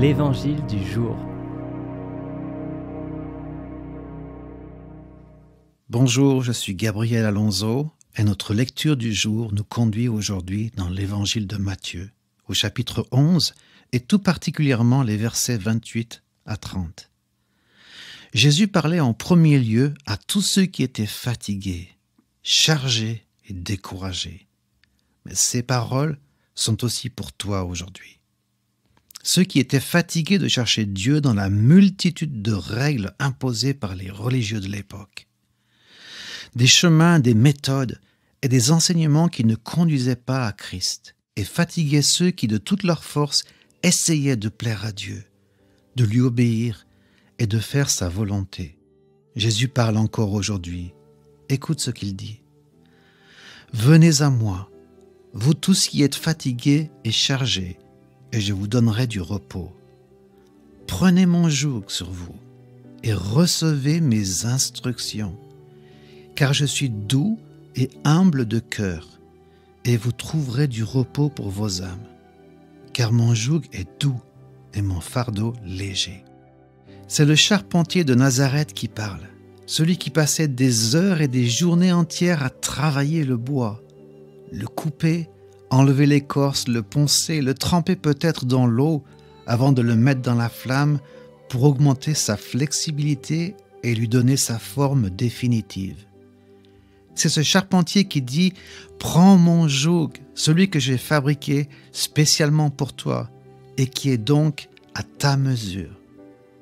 l'Évangile du jour. Bonjour, je suis Gabriel Alonso et notre lecture du jour nous conduit aujourd'hui dans l'Évangile de Matthieu, au chapitre 11 et tout particulièrement les versets 28 à 30. Jésus parlait en premier lieu à tous ceux qui étaient fatigués, chargés et découragés. Mais ces paroles sont aussi pour toi aujourd'hui. Ceux qui étaient fatigués de chercher Dieu dans la multitude de règles imposées par les religieux de l'époque. Des chemins, des méthodes et des enseignements qui ne conduisaient pas à Christ et fatiguaient ceux qui de toute leur force essayaient de plaire à Dieu, de lui obéir et de faire sa volonté. Jésus parle encore aujourd'hui. Écoute ce qu'il dit. « Venez à moi, vous tous qui êtes fatigués et chargés, et je vous donnerai du repos. Prenez mon joug sur vous et recevez mes instructions, car je suis doux et humble de cœur, et vous trouverez du repos pour vos âmes, car mon joug est doux et mon fardeau léger. » C'est le charpentier de Nazareth qui parle, celui qui passait des heures et des journées entières à travailler le bois, le couper, enlever l'écorce, le poncer, le tremper peut-être dans l'eau avant de le mettre dans la flamme pour augmenter sa flexibilité et lui donner sa forme définitive. C'est ce charpentier qui dit « Prends mon joug, celui que j'ai fabriqué spécialement pour toi et qui est donc à ta mesure. »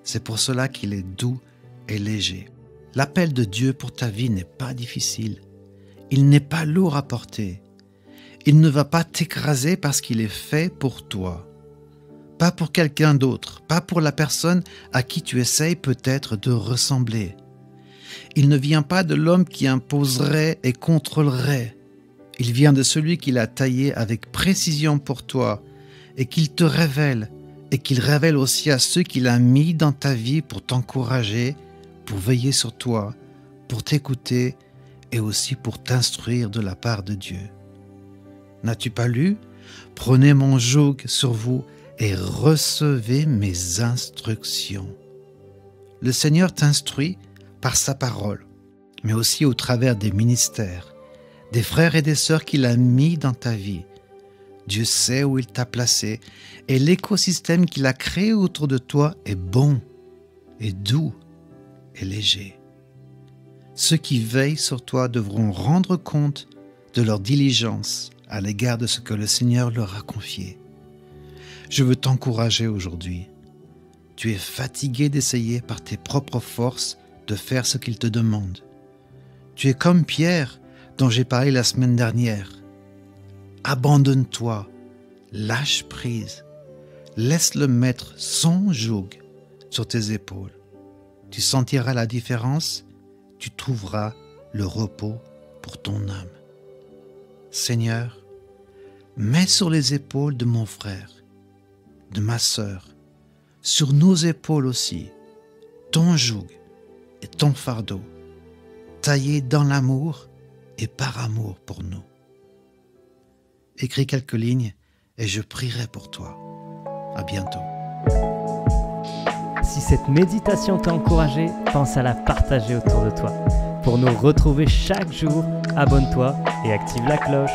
C'est pour cela qu'il est doux et léger. L'appel de Dieu pour ta vie n'est pas difficile. Il n'est pas lourd à porter. Il ne va pas t'écraser parce qu'il est fait pour toi. Pas pour quelqu'un d'autre, pas pour la personne à qui tu essayes peut-être de ressembler. Il ne vient pas de l'homme qui imposerait et contrôlerait. Il vient de celui qui l'a taillé avec précision pour toi et qu'il te révèle et qu'il révèle aussi à ceux qu'il a mis dans ta vie pour t'encourager, pour veiller sur toi, pour t'écouter et aussi pour t'instruire de la part de Dieu. N'as-tu pas lu ? Prenez mon joug sur vous et recevez mes instructions. Le Seigneur t'instruit par sa parole, mais aussi au travers des ministères, des frères et des sœurs qu'il a mis dans ta vie. Dieu sait où il t'a placé et l'écosystème qu'il a créé autour de toi est bon, est doux et léger. Ceux qui veillent sur toi devront rendre compte de leur diligence à l'égard de ce que le Seigneur leur a confié. Je veux t'encourager aujourd'hui. Tu es fatigué d'essayer par tes propres forces de faire ce qu'il te demande. Tu es comme Pierre dont j'ai parlé la semaine dernière. Abandonne-toi, lâche prise, laisse-le mettre son joug sur tes épaules. Tu sentiras la différence, tu trouveras le repos pour ton âme. Seigneur, mets sur les épaules de mon frère, de ma sœur, sur nos épaules aussi, ton joug et ton fardeau, taillé dans l'amour et par amour pour nous. Écris quelques lignes et je prierai pour toi. À bientôt. Si cette méditation t'a encouragé, pense à la partager autour de toi. Pour nous retrouver chaque jour, abonne-toi et active la cloche.